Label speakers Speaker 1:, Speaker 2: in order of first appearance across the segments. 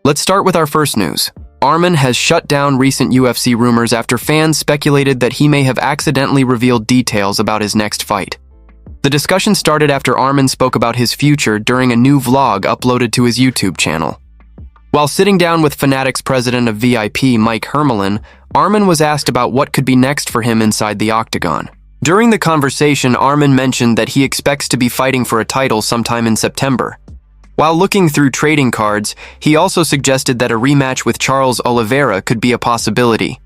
Speaker 1: Let's start with our first news. Arman has shut down recent UFC rumors after fans speculated that he may have accidentally revealed details about his next fight. The discussion started after Arman spoke about his future during a new vlog uploaded to his YouTube channel. While sitting down with Fanatics president of VIP, Mike Hermelin, Arman was asked about what could be next for him inside the octagon. During the conversation, Arman mentioned that he expects to be fighting for a title sometime in September. While looking through trading cards, he also suggested that a rematch with Ciryl Gane could be a possibility.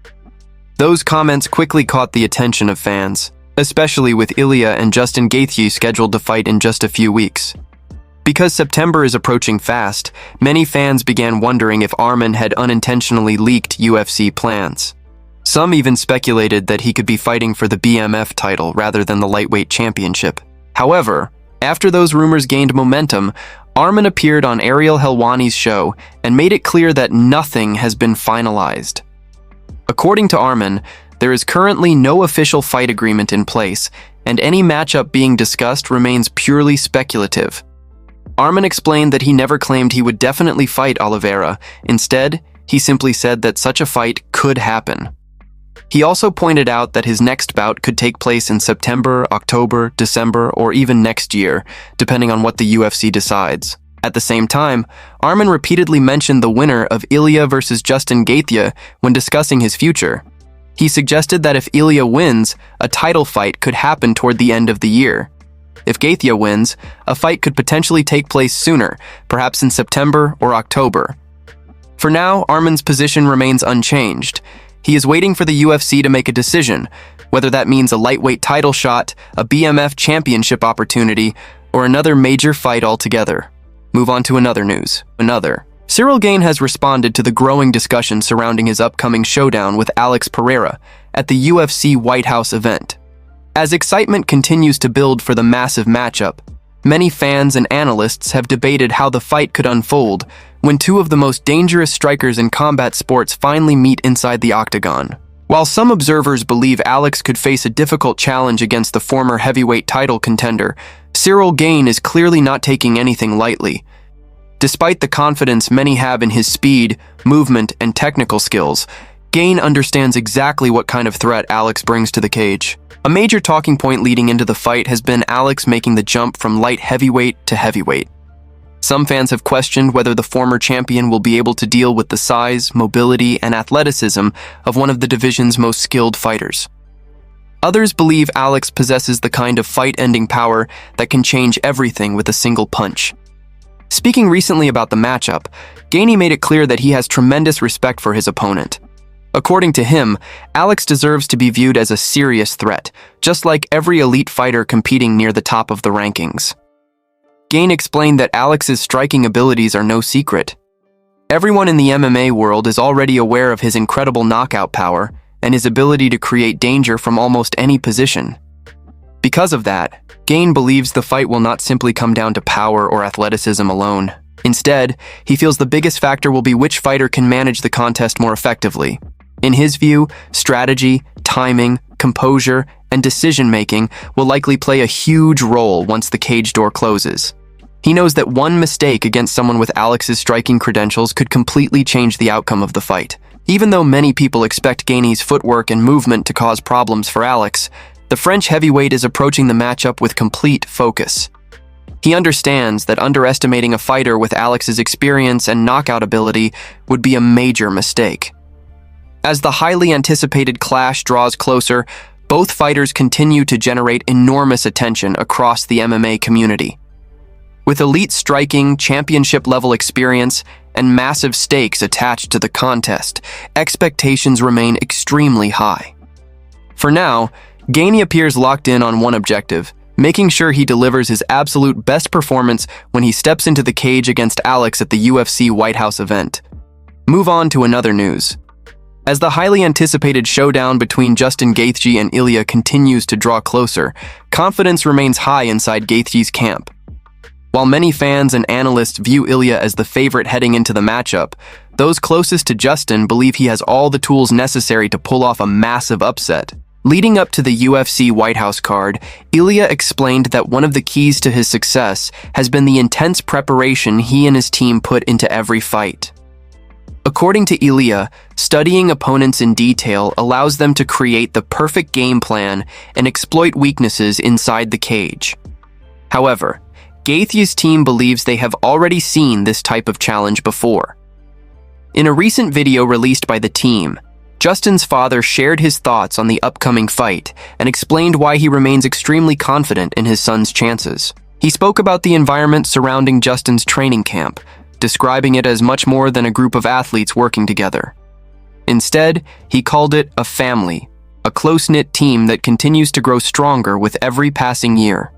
Speaker 1: Those comments quickly caught the attention of fans, especially with Ilya and Justin Gaethje scheduled to fight in just a few weeks. Because September is approaching fast, many fans began wondering if Arman had unintentionally leaked UFC plans. Some even speculated that he could be fighting for the BMF title rather than the lightweight championship. However, after those rumors gained momentum, Arman appeared on Ariel Helwani's show and made it clear that nothing has been finalized. According to Arman, there is currently no official fight agreement in place, and any matchup being discussed remains purely speculative. Arman explained that he never claimed he would definitely fight Oliveira. Instead, he simply said that such a fight could happen. He also pointed out that his next bout could take place in September, October, December, or even next year, depending on what the UFC decides. At the same time, Arman repeatedly mentioned the winner of Ilya versus Justin Gaethje when discussing his future. He suggested that if Ilya wins, a title fight could happen toward the end of the year. If Gaethje wins, a fight could potentially take place sooner, perhaps in September or October. For now, Arman's position remains unchanged. He is waiting for the UFC to make a decision, whether that means a lightweight title shot, a BMF championship opportunity, or another major fight altogether. Move on to another news. Ciryl Gane has responded to the growing discussion surrounding his upcoming showdown with Alex Pereira at the UFC White House event. As excitement continues to build for the massive matchup, many fans and analysts have debated how the fight could unfold when two of the most dangerous strikers in combat sports finally meet inside the octagon. While some observers believe Alex could face a difficult challenge against the former heavyweight title contender, Ciryl Gane is clearly not taking anything lightly. Despite the confidence many have in his speed, movement, and technical skills, Gane understands exactly what kind of threat Alex brings to the cage. A major talking point leading into the fight has been Alex making the jump from light heavyweight to heavyweight. Some fans have questioned whether the former champion will be able to deal with the size, mobility, and athleticism of one of the division's most skilled fighters. Others believe Alex possesses the kind of fight-ending power that can change everything with a single punch. Speaking recently about the matchup, Gane made it clear that he has tremendous respect for his opponent. According to him, Alex deserves to be viewed as a serious threat, just like every elite fighter competing near the top of the rankings. Gane explained that Alex's striking abilities are no secret. Everyone in the MMA world is already aware of his incredible knockout power and his ability to create danger from almost any position. Because of that, Gane believes the fight will not simply come down to power or athleticism alone. Instead, he feels the biggest factor will be which fighter can manage the contest more effectively. In his view, strategy, timing, composure, and decision-making will likely play a huge role once the cage door closes. He knows that one mistake against someone with Alex's striking credentials could completely change the outcome of the fight. Even though many people expect Gane's footwork and movement to cause problems for Alex, the French heavyweight is approaching the matchup with complete focus. He understands that underestimating a fighter with Alex's experience and knockout ability would be a major mistake. As the highly anticipated clash draws closer, both fighters continue to generate enormous attention across the MMA community. With elite striking, championship-level experience, and massive stakes attached to the contest, expectations remain extremely high. For now, Gane appears locked in on one objective: making sure he delivers his absolute best performance when he steps into the cage against Alex at the UFC White House event. Move on to another news. As the highly anticipated showdown between Justin Gaethje and Ilya continues to draw closer, confidence remains high inside Gaethje's camp. While many fans and analysts view Ilya as the favorite heading into the matchup, those closest to Justin believe he has all the tools necessary to pull off a massive upset. Leading up to the UFC White House card, Ilya explained that one of the keys to his success has been the intense preparation he and his team put into every fight. According to Ilya, studying opponents in detail allows them to create the perfect game plan and exploit weaknesses inside the cage. However, Gaethje's team believes they have already seen this type of challenge before. In a recent video released by the team, Justin's father shared his thoughts on the upcoming fight and explained why he remains extremely confident in his son's chances. He spoke about the environment surrounding Justin's training camp, describing it as much more than a group of athletes working together. Instead, he called it a family, a close-knit team that continues to grow stronger with every passing year.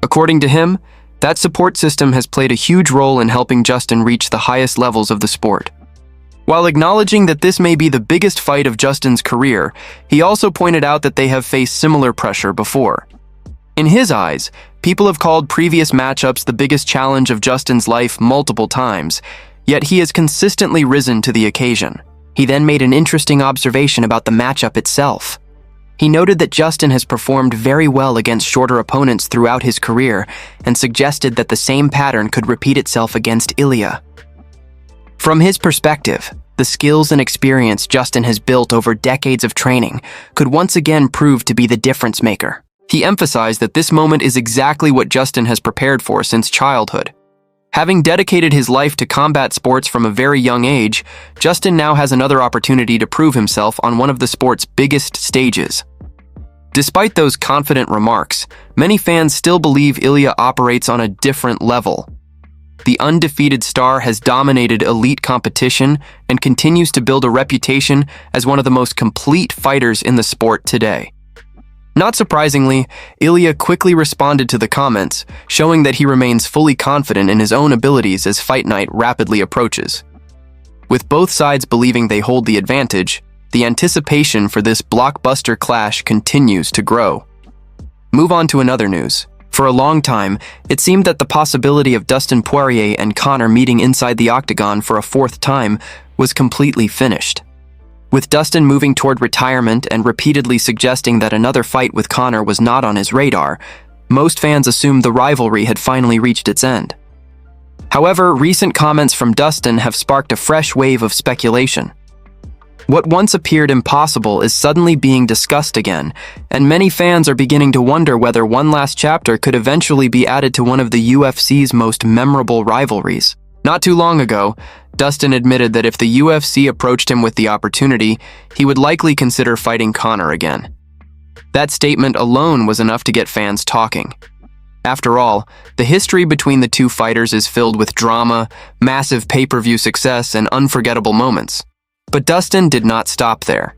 Speaker 1: According to him, that support system has played a huge role in helping Justin reach the highest levels of the sport. While acknowledging that this may be the biggest fight of Justin's career, he also pointed out that they have faced similar pressure before. In his eyes, people have called previous matchups the biggest challenge of Justin's life multiple times, yet he has consistently risen to the occasion. He then made an interesting observation about the matchup itself. He noted that Justin has performed very well against shorter opponents throughout his career and suggested that the same pattern could repeat itself against Ilya. From his perspective, the skills and experience Justin has built over decades of training could once again prove to be the difference maker. He emphasized that this moment is exactly what Justin has prepared for since childhood. Having dedicated his life to combat sports from a very young age, Justin now has another opportunity to prove himself on one of the sport's biggest stages. Despite those confident remarks, many fans still believe Ilya operates on a different level. The undefeated star has dominated elite competition and continues to build a reputation as one of the most complete fighters in the sport today. Not surprisingly, Ilya quickly responded to the comments, showing that he remains fully confident in his own abilities as fight night rapidly approaches. With both sides believing they hold the advantage, the anticipation for this blockbuster clash continues to grow. Move on to another news. For a long time, it seemed that the possibility of Dustin Poirier and Conor meeting inside the octagon for a fourth time was completely finished. With Dustin moving toward retirement and repeatedly suggesting that another fight with Conor was not on his radar, most fans assumed the rivalry had finally reached its end. However, recent comments from Dustin have sparked a fresh wave of speculation. What once appeared impossible is suddenly being discussed again, and many fans are beginning to wonder whether one last chapter could eventually be added to one of the UFC's most memorable rivalries. Not too long ago, Dustin admitted that if the UFC approached him with the opportunity, he would likely consider fighting Conor again. That statement alone was enough to get fans talking. After all, the history between the two fighters is filled with drama, massive pay-per-view success, and unforgettable moments. But Dustin did not stop there.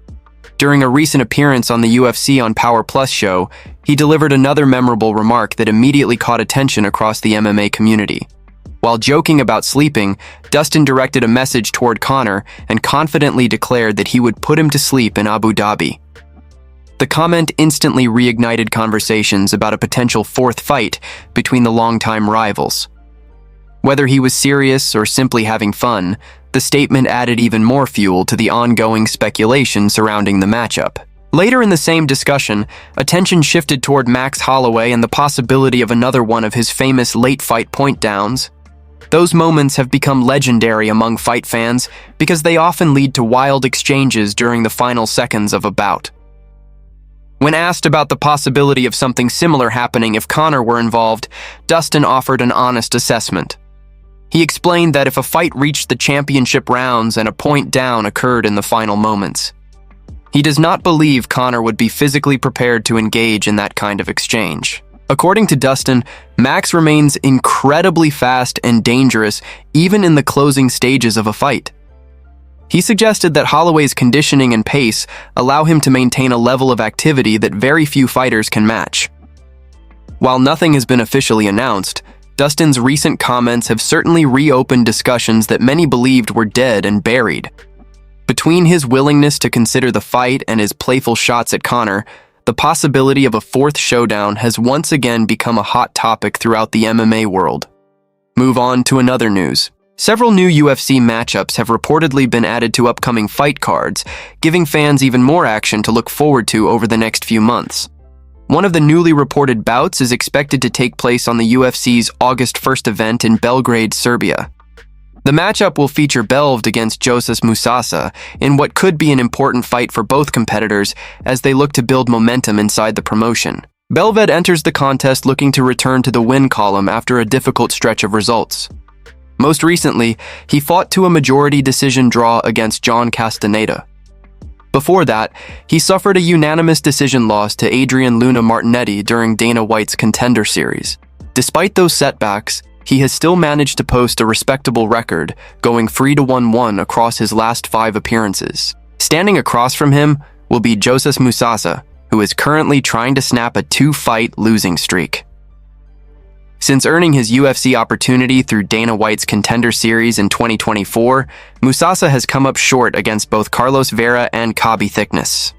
Speaker 1: During a recent appearance on the UFC on Power Plus show, he delivered another memorable remark that immediately caught attention across the MMA community. While joking about sleeping, Dustin directed a message toward Conor and confidently declared that he would put him to sleep in Abu Dhabi. The comment instantly reignited conversations about a potential fourth fight between the longtime rivals. Whether he was serious or simply having fun, the statement added even more fuel to the ongoing speculation surrounding the matchup. Later in the same discussion, attention shifted toward Max Holloway and the possibility of another one of his famous late-fight point downs. Those moments have become legendary among fight fans because they often lead to wild exchanges during the final seconds of a bout. When asked about the possibility of something similar happening if Conor were involved, Dustin offered an honest assessment. He explained that if a fight reached the championship rounds and a point down occurred in the final moments, he does not believe Conor would be physically prepared to engage in that kind of exchange. According to Dustin, Max remains incredibly fast and dangerous even in the closing stages of a fight. He suggested that Holloway's conditioning and pace allow him to maintain a level of activity that very few fighters can match. While nothing has been officially announced, Dustin's recent comments have certainly reopened discussions that many believed were dead and buried. Between his willingness to consider the fight and his playful shots at Conor, the possibility of a fourth showdown has once again become a hot topic throughout the MMA world. Move on to another news. Several new UFC matchups have reportedly been added to upcoming fight cards, giving fans even more action to look forward to over the next few months. One of the newly reported bouts is expected to take place on the UFC's August 1st event in Belgrade, Serbia. The matchup will feature Belved against Joseph Musasa in what could be an important fight for both competitors as they look to build momentum inside the promotion. Belved enters the contest looking to return to the win column after a difficult stretch of results. Most recently, he fought to a majority decision draw against John Castaneda. Before that, he suffered a unanimous decision loss to Adrian Luna Martinetti during Dana White's Contender Series. Despite those setbacks, he has still managed to post a respectable record, going 3-1-1 across his last 5 appearances. Standing across from him will be Joseph Musasa, who is currently trying to snap a 2-fight losing streak. Since earning his UFC opportunity through Dana White's Contender Series in 2024, Musasa has come up short against both Carlos Vera and Kabi Thickness.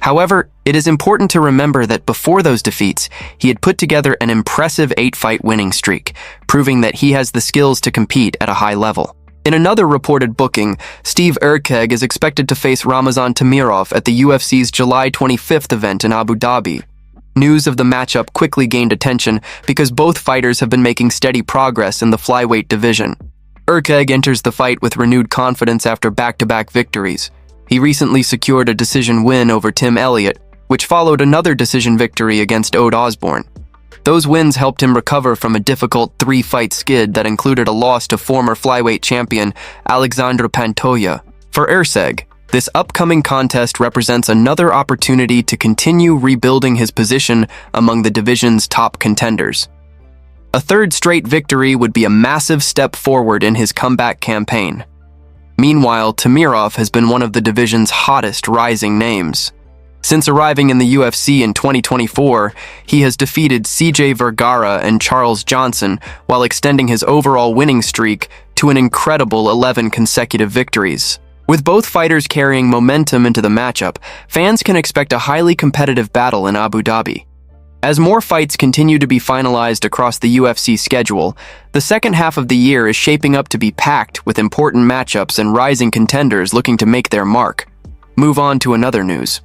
Speaker 1: However, it is important to remember that before those defeats, he had put together an impressive 8-fight winning streak, proving that he has the skills to compete at a high level. In another reported booking, Steve Erkeg is expected to face Ramazan Tamirov at the UFC's July 25th event in Abu Dhabi. News of the matchup quickly gained attention because both fighters have been making steady progress in the flyweight division. Erkeg enters the fight with renewed confidence after back-to-back victories. He recently secured a decision win over Tim Elliott, which followed another decision victory against Ode Osborne. Those wins helped him recover from a difficult 3-fight skid that included a loss to former flyweight champion Alexandre Pantoja. For Erkeg, this upcoming contest represents another opportunity to continue rebuilding his position among the division's top contenders. A third straight victory would be a massive step forward in his comeback campaign. Meanwhile, Tamirov has been one of the division's hottest rising names. Since arriving in the UFC in 2024, he has defeated CJ Vergara and Charles Johnson while extending his overall winning streak to an incredible 11 consecutive victories. With both fighters carrying momentum into the matchup, fans can expect a highly competitive battle in Abu Dhabi. As more fights continue to be finalized across the UFC schedule, the second half of the year is shaping up to be packed with important matchups and rising contenders looking to make their mark. Move on to another news.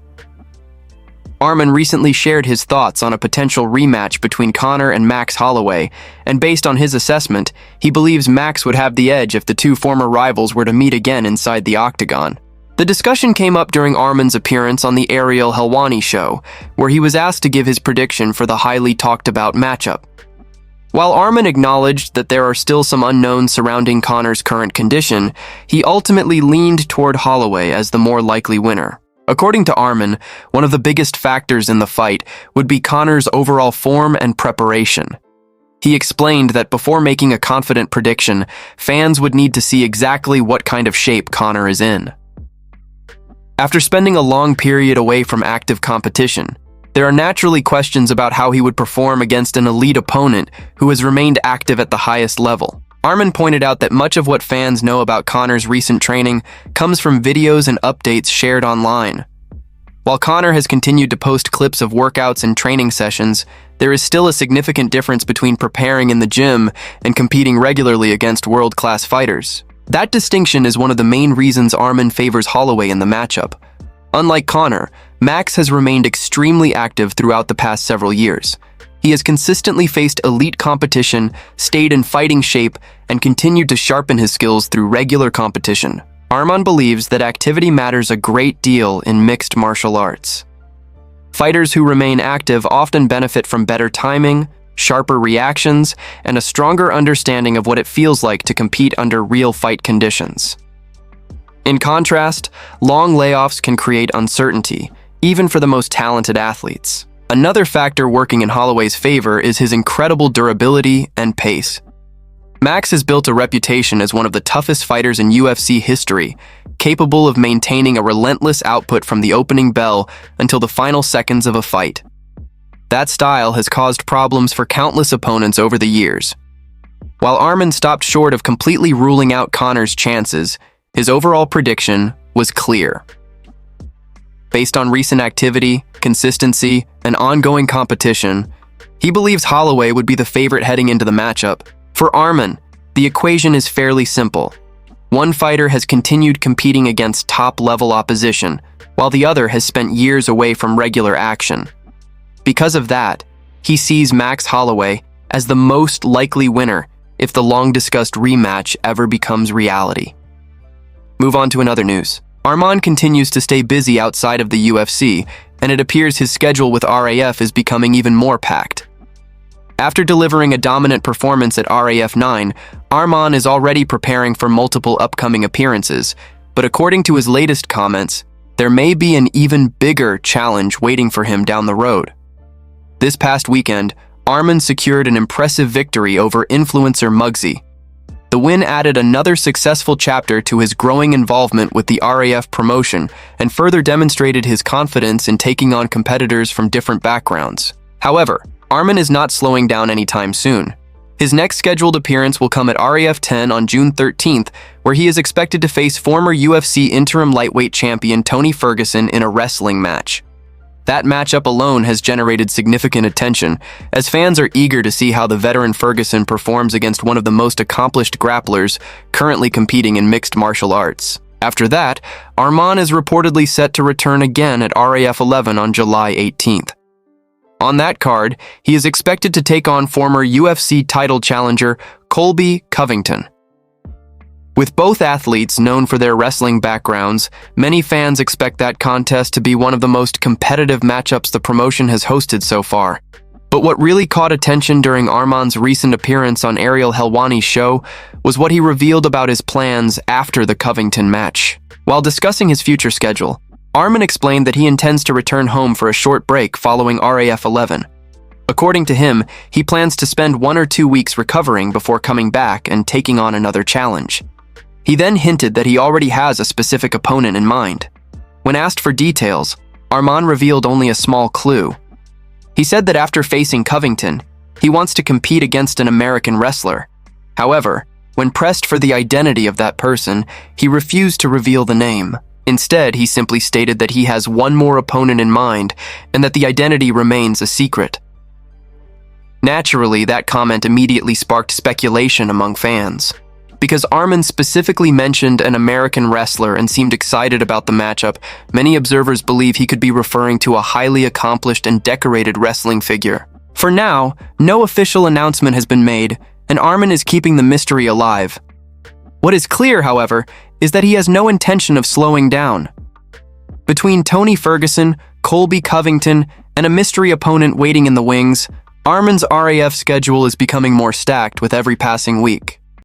Speaker 1: Arman recently shared his thoughts on a potential rematch between Conor and Max Holloway, and based on his assessment, he believes Max would have the edge if the two former rivals were to meet again inside the octagon. The discussion came up during Arman's appearance on the Ariel Helwani show, where he was asked to give his prediction for the highly talked-about matchup. While Arman acknowledged that there are still some unknowns surrounding Conor's current condition, he ultimately leaned toward Holloway as the more likely winner. According to Arman, one of the biggest factors in the fight would be Conor's overall form and preparation. He explained that before making a confident prediction, fans would need to see exactly what kind of shape Conor is in. After spending a long period away from active competition, there are naturally questions about how he would perform against an elite opponent who has remained active at the highest level. Arman pointed out that much of what fans know about Conor's recent training comes from videos and updates shared online. While Conor has continued to post clips of workouts and training sessions, there is still a significant difference between preparing in the gym and competing regularly against world-class fighters. That distinction is one of the main reasons Arman favors Holloway in the matchup. Unlike Conor, Max has remained extremely active throughout the past several years. He has consistently faced elite competition, stayed in fighting shape, and continued to sharpen his skills through regular competition. Arman believes that activity matters a great deal in mixed martial arts. Fighters who remain active often benefit from better timing, sharper reactions, and a stronger understanding of what it feels like to compete under real fight conditions. In contrast, long layoffs can create uncertainty, even for the most talented athletes. Another factor working in Holloway's favor is his incredible durability and pace. Max has built a reputation as one of the toughest fighters in UFC history, capable of maintaining a relentless output from the opening bell until the final seconds of a fight. That style has caused problems for countless opponents over the years. While Arman stopped short of completely ruling out Conor's chances, his overall prediction was clear. Based on recent activity, consistency, and ongoing competition, he believes Holloway would be the favorite heading into the matchup. For Arman, the equation is fairly simple. One fighter has continued competing against top-level opposition, while the other has spent years away from regular action. Because of that, he sees Max Holloway as the most likely winner, if the long-discussed rematch ever becomes reality. Move on to another news. Arman continues to stay busy outside of the UFC, and it appears his schedule with RAF is becoming even more packed. After delivering a dominant performance at RAF 9, Arman is already preparing for multiple upcoming appearances, but according to his latest comments, there may be an even bigger challenge waiting for him down the road. This past weekend, Arman secured an impressive victory over influencer Muggsy. The win added another successful chapter to his growing involvement with the RAF promotion and further demonstrated his confidence in taking on competitors from different backgrounds. However, Arman is not slowing down anytime soon. His next scheduled appearance will come at RAF 10 on June 13th, where he is expected to face former UFC interim lightweight champion Tony Ferguson in a wrestling match. That matchup alone has generated significant attention, as fans are eager to see how the veteran Ferguson performs against one of the most accomplished grapplers currently competing in mixed martial arts. After that, Arman is reportedly set to return again at RAF 11 on July 18th. On that card, he is expected to take on former UFC title challenger Colby Covington. With both athletes known for their wrestling backgrounds, many fans expect that contest to be one of the most competitive matchups the promotion has hosted so far. But what really caught attention during Arman's recent appearance on Ariel Helwani's show was what he revealed about his plans after the Covington match. While discussing his future schedule, Arman explained that he intends to return home for a short break following RAF 11. According to him, he plans to spend 1 or 2 weeks recovering before coming back and taking on another challenge. He then hinted that he already has a specific opponent in mind. When asked for details, Arman revealed only a small clue. He said that after facing Covington, he wants to compete against an American wrestler. However, when pressed for the identity of that person, he refused to reveal the name. Instead, he simply stated that he has one more opponent in mind and that the identity remains a secret. Naturally, that comment immediately sparked speculation among fans. Because Arman specifically mentioned an American wrestler and seemed excited about the matchup, many observers believe he could be referring to a highly accomplished and decorated wrestling figure. For now, no official announcement has been made, and Arman is keeping the mystery alive. What is clear, however, is that he has no intention of slowing down. Between Tony Ferguson, Colby Covington, and a mystery opponent waiting in the wings, Arman's RAF schedule is becoming more stacked with every passing week.